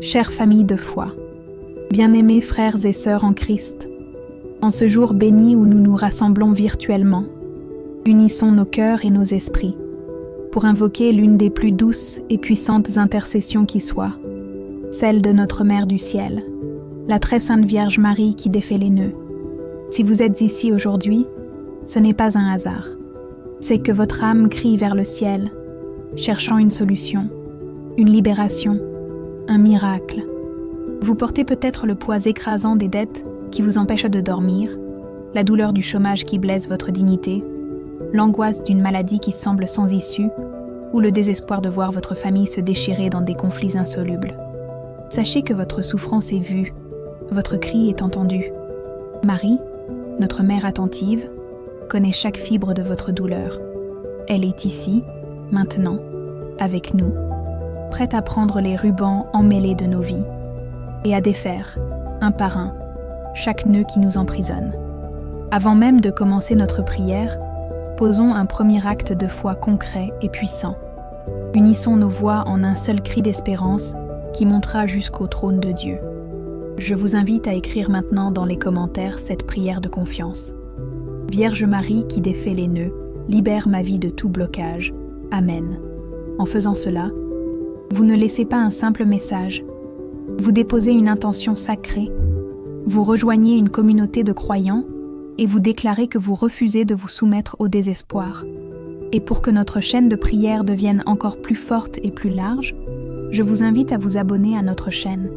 Chère famille de foi, bien-aimés frères et sœurs en Christ, en ce jour béni où nous nous rassemblons virtuellement, unissons nos cœurs et nos esprits pour invoquer l'une des plus douces et puissantes intercessions qui soit, celle de notre Mère du ciel, la très sainte Vierge Marie qui défait les nœuds. Si vous êtes ici aujourd'hui, ce n'est pas un hasard. C'est que votre âme crie vers le ciel, cherchant une solution, une libération, un miracle. Vous portez peut-être le poids écrasant des dettes qui vous empêchent de dormir, la douleur du chômage qui blesse votre dignité, l'angoisse d'une maladie qui semble sans issue, ou le désespoir de voir votre famille se déchirer dans des conflits insolubles. Sachez que votre souffrance est vue, votre cri est entendu. Marie, notre mère attentive, connaît chaque fibre de votre douleur. Elle est ici, maintenant, avec nous, prête à prendre les rubans emmêlés de nos vies et à défaire, un par un, chaque nœud qui nous emprisonne. Avant même de commencer notre prière, posons un premier acte de foi concret et puissant. Unissons nos voix en un seul cri d'espérance qui montera jusqu'au trône de Dieu. Je vous invite à écrire maintenant dans les commentaires cette prière de confiance. Vierge Marie qui défait les nœuds, libère ma vie de tout blocage. Amen. En faisant cela, vous ne laissez pas un simple message. Vous déposez une intention sacrée. Vous rejoignez une communauté de croyants et vous déclarez que vous refusez de vous soumettre au désespoir. Et pour que notre chaîne de prière devienne encore plus forte et plus large, je vous invite à vous abonner à notre chaîne.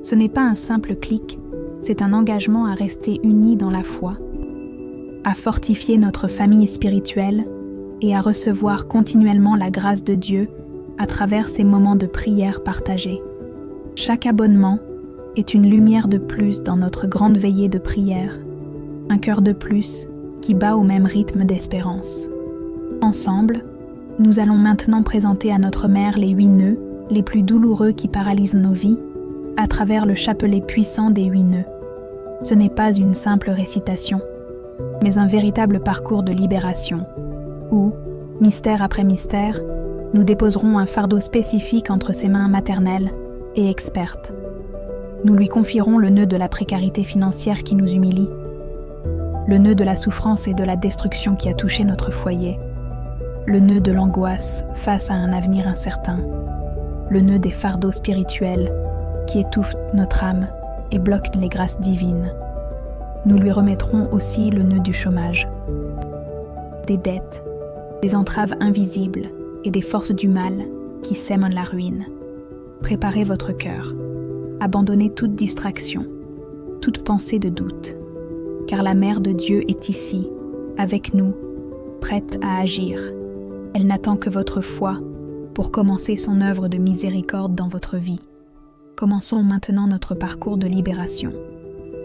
Ce n'est pas un simple clic, c'est un engagement à rester unis dans la foi, à fortifier notre famille spirituelle et à recevoir continuellement la grâce de Dieu à travers ces moments de prière partagés. Chaque abonnement est une lumière de plus dans notre grande veillée de prière, un cœur de plus qui bat au même rythme d'espérance. Ensemble, nous allons maintenant présenter à notre Mère les 8 nœuds les plus douloureux qui paralysent nos vies à travers le chapelet puissant des 8 nœuds. Ce n'est pas une simple récitation, mais un véritable parcours de libération où, mystère après mystère, nous déposerons un fardeau spécifique entre ses mains maternelles et expertes. Nous lui confierons le nœud de la précarité financière qui nous humilie, le nœud de la souffrance et de la destruction qui a touché notre foyer, le nœud de l'angoisse face à un avenir incertain, le nœud des fardeaux spirituels qui étouffent notre âme et bloquent les grâces divines. Nous lui remettrons aussi le nœud du chômage, des dettes, des entraves invisibles et des forces du mal qui sèment la ruine. Préparez votre cœur, abandonnez toute distraction, toute pensée de doute, car la Mère de Dieu est ici, avec nous, prête à agir. Elle n'attend que votre foi pour commencer son œuvre de miséricorde dans votre vie. Commençons maintenant notre parcours de libération.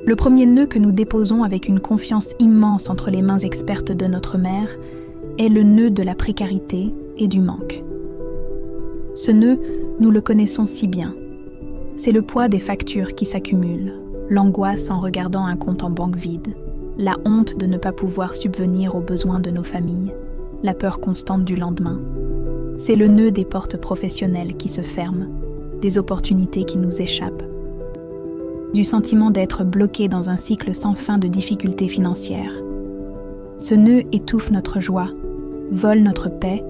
Le premier nœud que nous déposons avec une confiance immense entre les mains expertes de notre Mère est le nœud de la précarité et du manque. Ce nœud, nous le connaissons si bien. C'est le poids des factures qui s'accumulent, l'angoisse en regardant un compte en banque vide, la honte de ne pas pouvoir subvenir aux besoins de nos familles, la peur constante du lendemain. C'est le nœud des portes professionnelles qui se ferment, des opportunités qui nous échappent, du sentiment d'être bloqué dans un cycle sans fin de difficultés financières. Ce nœud étouffe notre joie, vole notre paix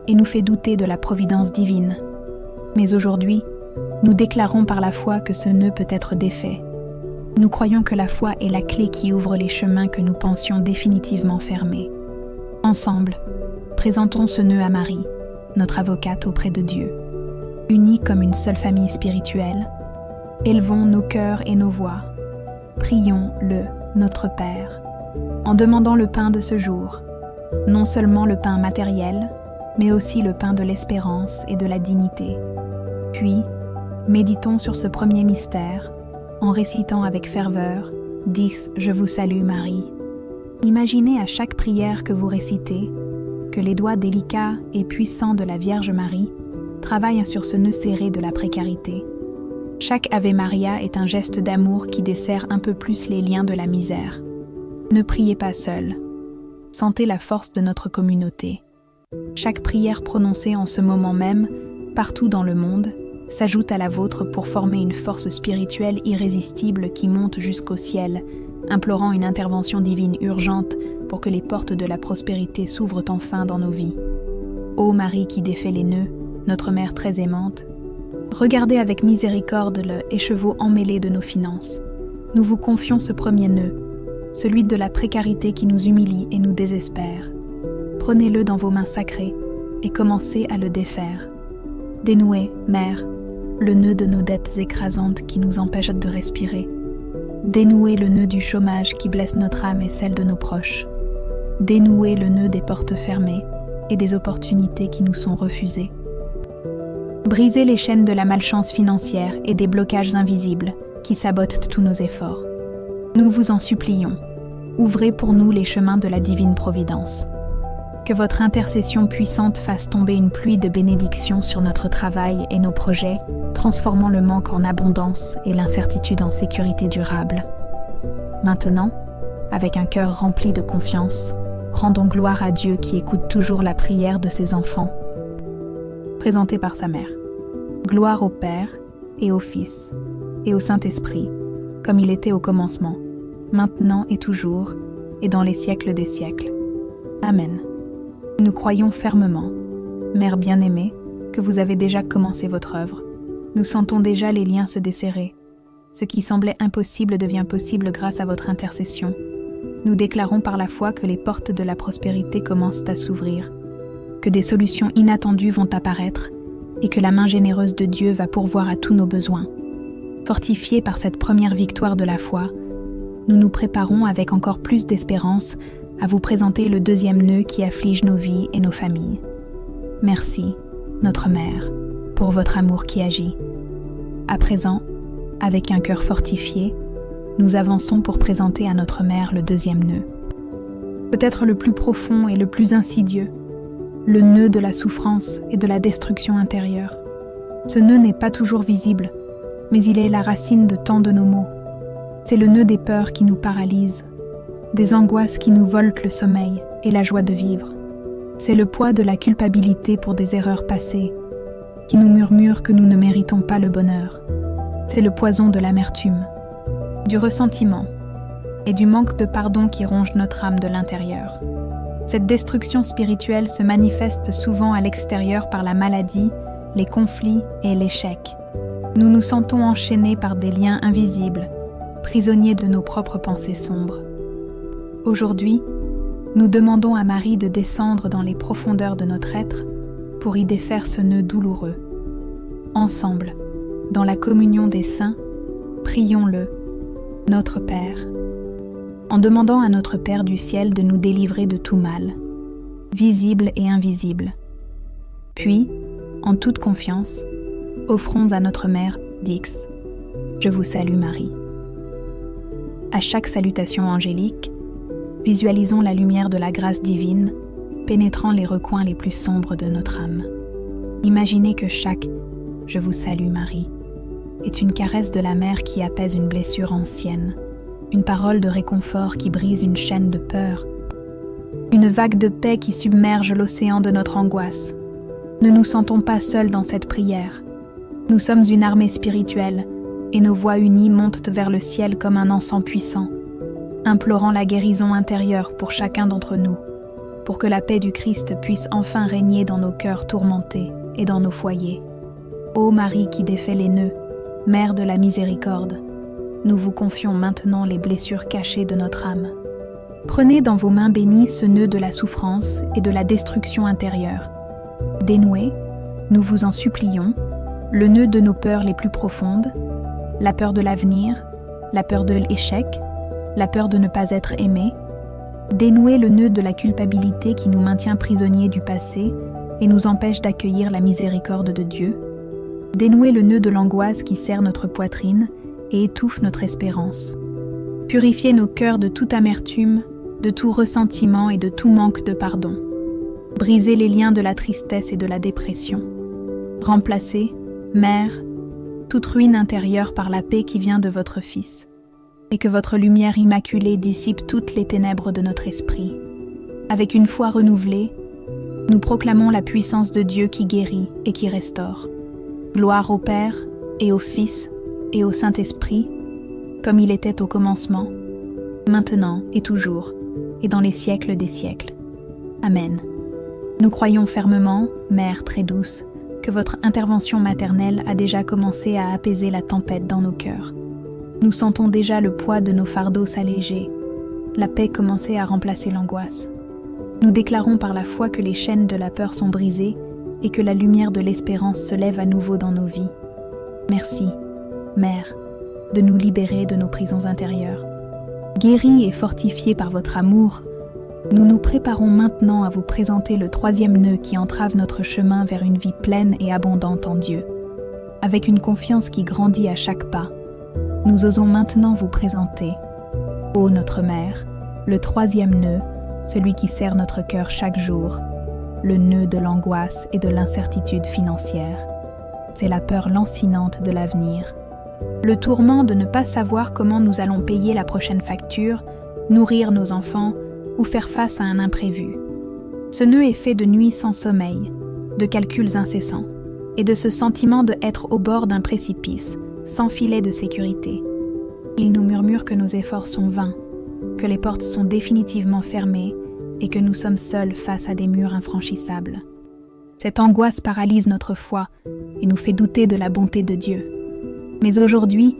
et nous fait douter de la providence divine. Mais aujourd'hui, nous déclarons par la foi que ce nœud peut être défait. Nous croyons que la foi est la clé qui ouvre les chemins que nous pensions définitivement fermés. Ensemble, présentons ce nœud à Marie, notre avocate auprès de Dieu. Unis comme une seule famille spirituelle, élevons nos cœurs et nos voix. Prions le Notre Père, en demandant le pain de ce jour, non seulement le pain matériel, mais aussi le pain de l'espérance et de la dignité. Puis, méditons sur ce premier mystère, en récitant avec ferveur « Dix, je vous salue Marie ». Imaginez à chaque prière que vous récitez que les doigts délicats et puissants de la Vierge Marie travaillent sur ce nœud serré de la précarité. Chaque Ave Maria est un geste d'amour qui desserre un peu plus les liens de la misère. Ne priez pas seul. Sentez la force de notre communauté. Chaque prière prononcée en ce moment même, partout dans le monde, s'ajoute à la vôtre pour former une force spirituelle irrésistible qui monte jusqu'au ciel, implorant une intervention divine urgente pour que les portes de la prospérité s'ouvrent enfin dans nos vies. Ô Marie qui défait les nœuds, notre mère très aimante, regardez avec miséricorde le écheveau emmêlé de nos finances. Nous vous confions ce premier nœud, celui de la précarité qui nous humilie et nous désespère. Prenez-le dans vos mains sacrées et commencez à le défaire. Dénouez, Mère, le nœud de nos dettes écrasantes qui nous empêchent de respirer. Dénouez le nœud du chômage qui blesse notre âme et celle de nos proches. Dénouez le nœud des portes fermées et des opportunités qui nous sont refusées. Brisez les chaînes de la malchance financière et des blocages invisibles qui sabotent tous nos efforts. Nous vous en supplions, ouvrez pour nous les chemins de la divine providence. Que votre intercession puissante fasse tomber une pluie de bénédictions sur notre travail et nos projets, transformant le manque en abondance et l'incertitude en sécurité durable. Maintenant, avec un cœur rempli de confiance, rendons gloire à Dieu qui écoute toujours la prière de ses enfants. Présenté par sa mère. Gloire au Père et au Fils et au Saint-Esprit, comme il était au commencement, maintenant et toujours, et dans les siècles des siècles. Amen. Nous croyons fermement, Mère bien-aimée, que vous avez déjà commencé votre œuvre. Nous sentons déjà les liens se desserrer. Ce qui semblait impossible devient possible grâce à votre intercession. Nous déclarons par la foi que les portes de la prospérité commencent à s'ouvrir, que des solutions inattendues vont apparaître et que la main généreuse de Dieu va pourvoir à tous nos besoins. Fortifiés par cette première victoire de la foi, nous nous préparons avec encore plus d'espérance à vous présenter le deuxième nœud qui afflige nos vies et nos familles. Merci, notre Mère, pour votre amour qui agit. À présent, avec un cœur fortifié, nous avançons pour présenter à notre Mère le deuxième nœud. Peut-être le plus profond et le plus insidieux, le nœud de la souffrance et de la destruction intérieure. Ce nœud n'est pas toujours visible, mais il est la racine de tant de nos maux. C'est le nœud des peurs qui nous paralysent, des angoisses qui nous volent le sommeil et la joie de vivre. C'est le poids de la culpabilité pour des erreurs passées, qui nous murmure que nous ne méritons pas le bonheur. C'est le poison de l'amertume, du ressentiment et du manque de pardon qui ronge notre âme de l'intérieur. Cette destruction spirituelle se manifeste souvent à l'extérieur par la maladie, les conflits et l'échec. Nous nous sentons enchaînés par des liens invisibles, prisonniers de nos propres pensées sombres. Aujourd'hui, nous demandons à Marie de descendre dans les profondeurs de notre être pour y défaire ce nœud douloureux. Ensemble, dans la communion des saints, prions-le, notre Père, en demandant à notre Père du ciel de nous délivrer de tout mal, visible et invisible. Puis, en toute confiance, offrons à notre Mère Dix, je vous salue Marie. À chaque salutation angélique, visualisons la lumière de la grâce divine pénétrant les recoins les plus sombres de notre âme. Imaginez que chaque « Je vous salue Marie » est une caresse de la mère qui apaise une blessure ancienne, une parole de réconfort qui brise une chaîne de peur, une vague de paix qui submerge l'océan de notre angoisse. Ne nous sentons pas seuls dans cette prière. Nous sommes une armée spirituelle et nos voix unies montent vers le ciel comme un encens puissant, implorant la guérison intérieure pour chacun d'entre nous, pour que la paix du Christ puisse enfin régner dans nos cœurs tourmentés et dans nos foyers. Ô Marie qui défait les nœuds, Mère de la miséricorde, nous vous confions maintenant les blessures cachées de notre âme. Prenez dans vos mains bénies ce nœud de la souffrance et de la destruction intérieure. Dénouez, nous vous en supplions, le nœud de nos peurs les plus profondes, la peur de l'avenir, la peur de l'échec, la peur de ne pas être aimé. Dénouez le nœud de la culpabilité qui nous maintient prisonniers du passé et nous empêche d'accueillir la miséricorde de Dieu. Dénouez le nœud de l'angoisse qui serre notre poitrine et étouffe notre espérance. Purifiez nos cœurs de toute amertume, de tout ressentiment et de tout manque de pardon. Brisez les liens de la tristesse et de la dépression. Remplacez, Mère, toute ruine intérieure par la paix qui vient de votre Fils, et que votre lumière immaculée dissipe toutes les ténèbres de notre esprit. Avec une foi renouvelée, nous proclamons la puissance de Dieu qui guérit et qui restaure. Gloire au Père, et au Fils, et au Saint-Esprit, comme il était au commencement, maintenant et toujours, et dans les siècles des siècles. Amen. Nous croyons fermement, Mère très douce, que votre intervention maternelle a déjà commencé à apaiser la tempête dans nos cœurs. Nous sentons déjà le poids de nos fardeaux s'alléger, la paix commencer à remplacer l'angoisse. Nous déclarons par la foi que les chaînes de la peur sont brisées et que la lumière de l'espérance se lève à nouveau dans nos vies. Merci, Mère, de nous libérer de nos prisons intérieures. Guéris et fortifiés par votre amour, nous nous préparons maintenant à vous présenter le 3e nœud qui entrave notre chemin vers une vie pleine et abondante en Dieu. Avec une confiance qui grandit à chaque pas, nous osons maintenant vous présenter, ô notre Mère, le 3e nœud, celui qui serre notre cœur chaque jour, le nœud de l'angoisse et de l'incertitude financière. C'est la peur lancinante de l'avenir. Le tourment de ne pas savoir comment nous allons payer la prochaine facture, nourrir nos enfants ou faire face à un imprévu. Ce nœud est fait de nuits sans sommeil, de calculs incessants et de ce sentiment de être au bord d'un précipice, sans filet de sécurité. Il nous murmure que nos efforts sont vains, que les portes sont définitivement fermées et que nous sommes seuls face à des murs infranchissables. Cette angoisse paralyse notre foi et nous fait douter de la bonté de Dieu. Mais aujourd'hui,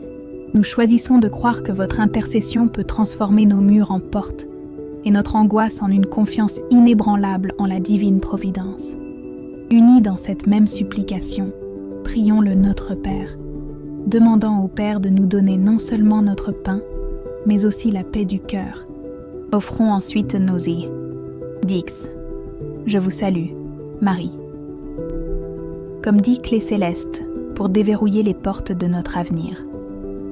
nous choisissons de croire que votre intercession peut transformer nos murs en portes et notre angoisse en une confiance inébranlable en la divine providence. Unis dans cette même supplication, prions le Notre Père, demandant au Père de nous donner non seulement notre pain, mais aussi la paix du cœur. Offrons ensuite nos i. Dix. Je vous salue, Marie. Comme dit Clé Céleste, pour déverrouiller les portes de notre avenir.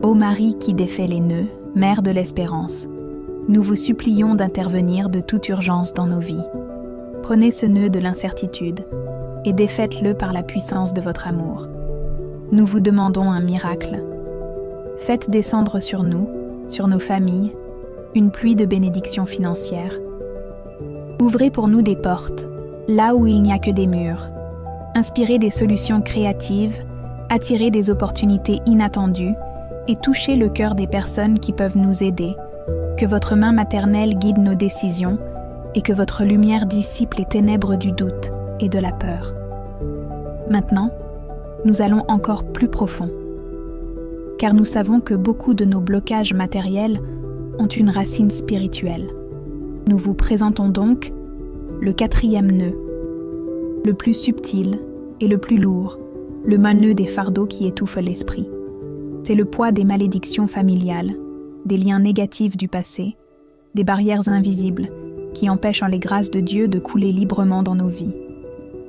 Ô Marie qui défait les nœuds, Mère de l'Espérance, nous vous supplions d'intervenir de toute urgence dans nos vies. Prenez ce nœud de l'incertitude et défaites-le par la puissance de votre amour. Nous vous demandons un miracle. Faites descendre sur nous, sur nos familles, une pluie de bénédictions financières. Ouvrez pour nous des portes, là où il n'y a que des murs. Inspirez des solutions créatives, attirez des opportunités inattendues et touchez le cœur des personnes qui peuvent nous aider. Que votre main maternelle guide nos décisions et que votre lumière dissipe les ténèbres du doute et de la peur. Maintenant, nous allons encore plus profond, car nous savons que beaucoup de nos blocages matériels ont une racine spirituelle. Nous vous présentons donc le 4e nœud, le plus subtil et le plus lourd, le nœud des fardeaux qui étouffe l'esprit. C'est le poids des malédictions familiales, des liens négatifs du passé, des barrières invisibles qui empêchent les grâces de Dieu de couler librement dans nos vies.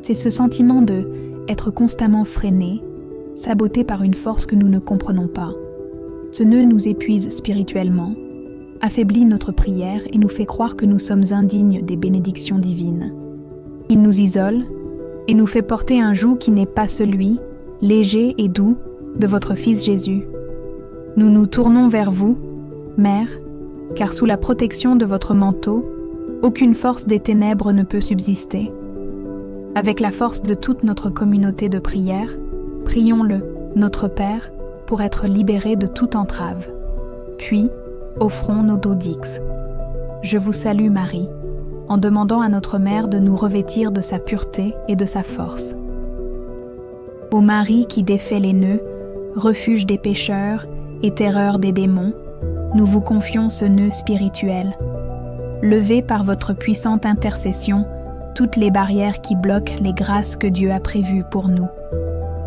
C'est ce sentiment de être constamment freiné, saboté par une force que nous ne comprenons pas. Ce nœud nous épuise spirituellement, affaiblit notre prière et nous fait croire que nous sommes indignes des bénédictions divines. Il nous isole et nous fait porter un joug qui n'est pas celui, léger et doux, de votre Fils Jésus. Nous nous tournons vers vous, Mère, car sous la protection de votre manteau, aucune force des ténèbres ne peut subsister. Avec la force de toute notre communauté de prière, prions-le, notre Père, pour être libérés de toute entrave. Puis, offrons nos dodix. Je vous salue Marie, en demandant à notre Mère de nous revêtir de sa pureté et de sa force. Ô Marie qui défait les nœuds, refuge des pécheurs et terreur des démons, nous vous confions ce nœud spirituel. Levez par votre puissante intercession toutes les barrières qui bloquent les grâces que Dieu a prévues pour nous.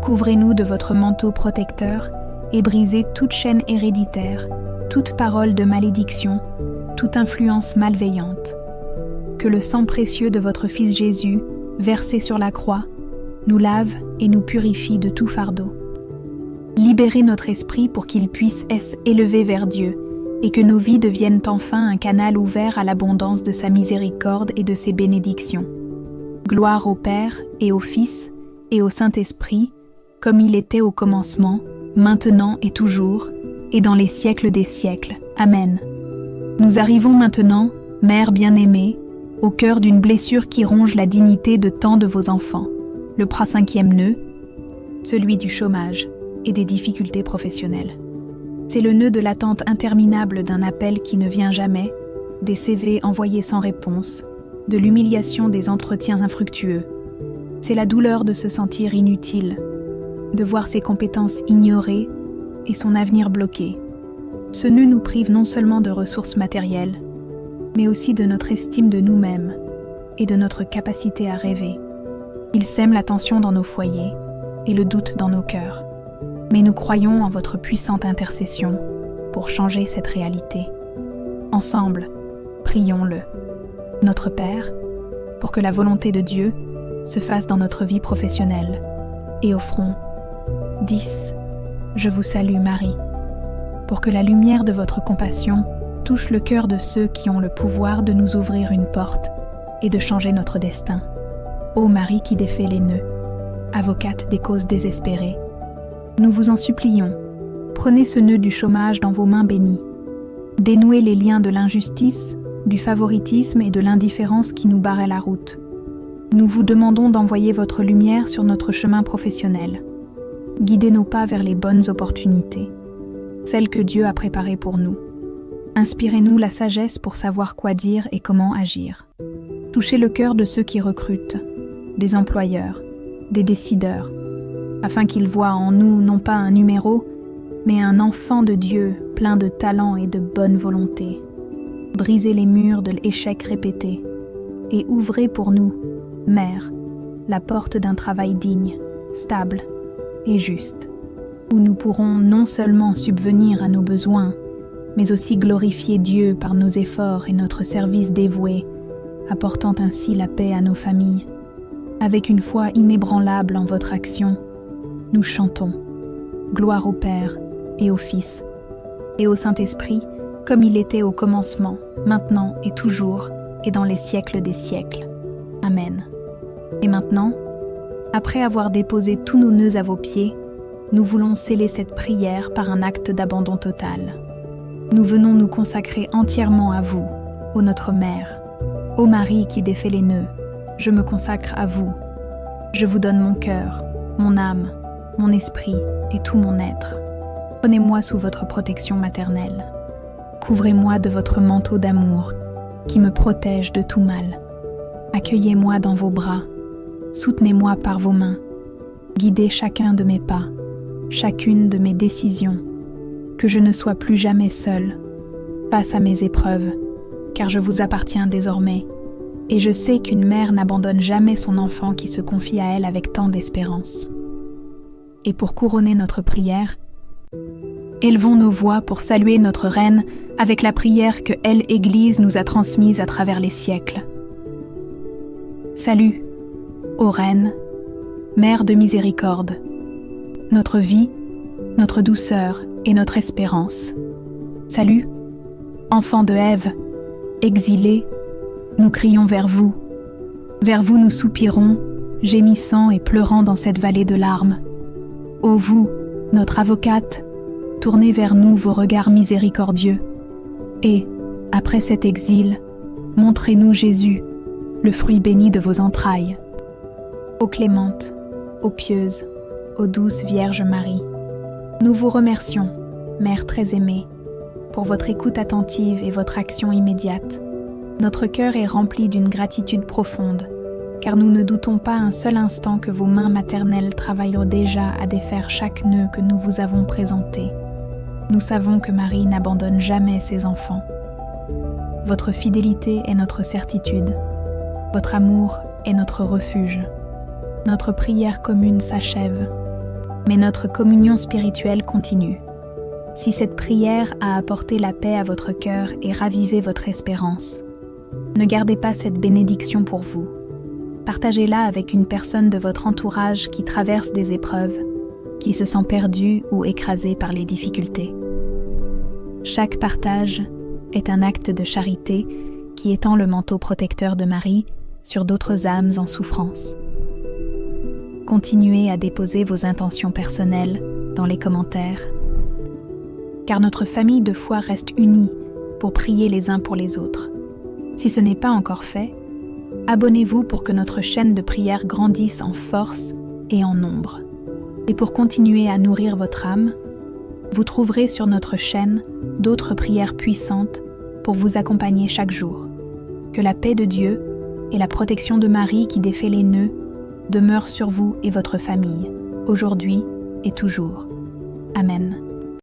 Couvrez-nous de votre manteau protecteur et brisez toute chaîne héréditaire, toute parole de malédiction, toute influence malveillante. Que le sang précieux de votre Fils Jésus, versé sur la croix, nous lave et nous purifie de tout fardeau. Libérez notre esprit pour qu'il puisse s'élever vers Dieu et que nos vies deviennent enfin un canal ouvert à l'abondance de sa miséricorde et de ses bénédictions. Gloire au Père et au Fils et au Saint-Esprit, comme il était au commencement, maintenant et toujours, et dans les siècles des siècles. Amen. Nous arrivons maintenant, Mère bien-aimée, au cœur d'une blessure qui ronge la dignité de tant de vos enfants. Le 5e nœud, celui du chômage et des difficultés professionnelles. C'est le nœud de l'attente interminable d'un appel qui ne vient jamais, des CV envoyés sans réponse, de l'humiliation des entretiens infructueux. C'est la douleur de se sentir inutile, de voir ses compétences ignorées et son avenir bloqué. Ce nœud nous prive non seulement de ressources matérielles, mais aussi de notre estime de nous-mêmes et de notre capacité à rêver. Il sème la tension dans nos foyers et le doute dans nos cœurs. Mais nous croyons en votre puissante intercession pour changer cette réalité. Ensemble, prions-le. Notre Père, pour que la volonté de Dieu se fasse dans notre vie professionnelle. Et offrons 10. Je vous salue Marie, pour que la lumière de votre compassion touche le cœur de ceux qui ont le pouvoir de nous ouvrir une porte et de changer notre destin. Ô Marie qui défait les nœuds, avocate des causes désespérées, nous vous en supplions, prenez ce nœud du chômage dans vos mains bénies. Dénouez les liens de l'injustice, du favoritisme et de l'indifférence qui nous barraient la route. Nous vous demandons d'envoyer votre lumière sur notre chemin professionnel. Guidez nos pas vers les bonnes opportunités, celles que Dieu a préparées pour nous. Inspirez-nous la sagesse pour savoir quoi dire et comment agir. Touchez le cœur de ceux qui recrutent, des employeurs, des décideurs, afin qu'ils voient en nous non pas un numéro, mais un enfant de Dieu plein de talent et de bonne volonté. Brisez les murs de l'échec répété et ouvrez pour nous, Mère, la porte d'un travail digne, stable et juste, où nous pourrons non seulement subvenir à nos besoins, mais aussi glorifier Dieu par nos efforts et notre service dévoué, apportant ainsi la paix à nos familles. Avec une foi inébranlable en votre action, nous chantons « Gloire au Père et au Fils et au Saint-Esprit, comme il était au commencement, maintenant et toujours, et dans les siècles des siècles. Amen. » Et maintenant, après avoir déposé tous nos nœuds à vos pieds, nous voulons sceller cette prière par un acte d'abandon total. Nous venons nous consacrer entièrement à vous, ô notre Mère. Ô Marie qui défait les nœuds, je me consacre à vous. Je vous donne mon cœur, mon âme, mon esprit et tout mon être. Prenez-moi sous votre protection maternelle. Couvrez-moi de votre manteau d'amour qui me protège de tout mal. Accueillez-moi dans vos bras. Soutenez-moi par vos mains. Guidez chacun de mes pas, chacune de mes décisions. Que je ne sois plus jamais seule face à mes épreuves, car je vous appartiens désormais. Et je sais qu'une mère n'abandonne jamais son enfant qui se confie à elle avec tant d'espérance. Et pour couronner notre prière, élevons nos voix pour saluer notre Reine avec la prière que elle, Église, nous a transmise à travers les siècles. Salut, ô Reine, Mère de miséricorde, notre vie, notre douceur et notre espérance. Salut, enfant de Ève, exilés, nous crions vers vous nous soupirons, gémissant et pleurant dans cette vallée de larmes. Ô vous, notre avocate, tournez vers nous vos regards miséricordieux, et, après cet exil, montrez-nous Jésus, le fruit béni de vos entrailles. Ô clémente, ô pieuse, ô douce Vierge Marie, nous vous remercions, Mère très aimée, pour votre écoute attentive et votre action immédiate. Notre cœur est rempli d'une gratitude profonde, car nous ne doutons pas un seul instant que vos mains maternelles travaillent déjà à défaire chaque nœud que nous vous avons présenté. Nous savons que Marie n'abandonne jamais ses enfants. Votre fidélité est notre certitude. Votre amour est notre refuge. Notre prière commune s'achève, mais notre communion spirituelle continue. Si cette prière a apporté la paix à votre cœur et ravivé votre espérance, ne gardez pas cette bénédiction pour vous. Partagez-la avec une personne de votre entourage qui traverse des épreuves, qui se sent perdue ou écrasée par les difficultés. Chaque partage est un acte de charité qui étend le manteau protecteur de Marie sur d'autres âmes en souffrance. Continuez à déposer vos intentions personnelles dans les commentaires, car notre famille de foi reste unie pour prier les uns pour les autres. Si ce n'est pas encore fait, abonnez-vous pour que notre chaîne de prière grandisse en force et en nombre. Et pour continuer à nourrir votre âme, vous trouverez sur notre chaîne d'autres prières puissantes pour vous accompagner chaque jour. Que la paix de Dieu et la protection de Marie qui défait les nœuds demeurent sur vous et votre famille, aujourd'hui et toujours. Amen.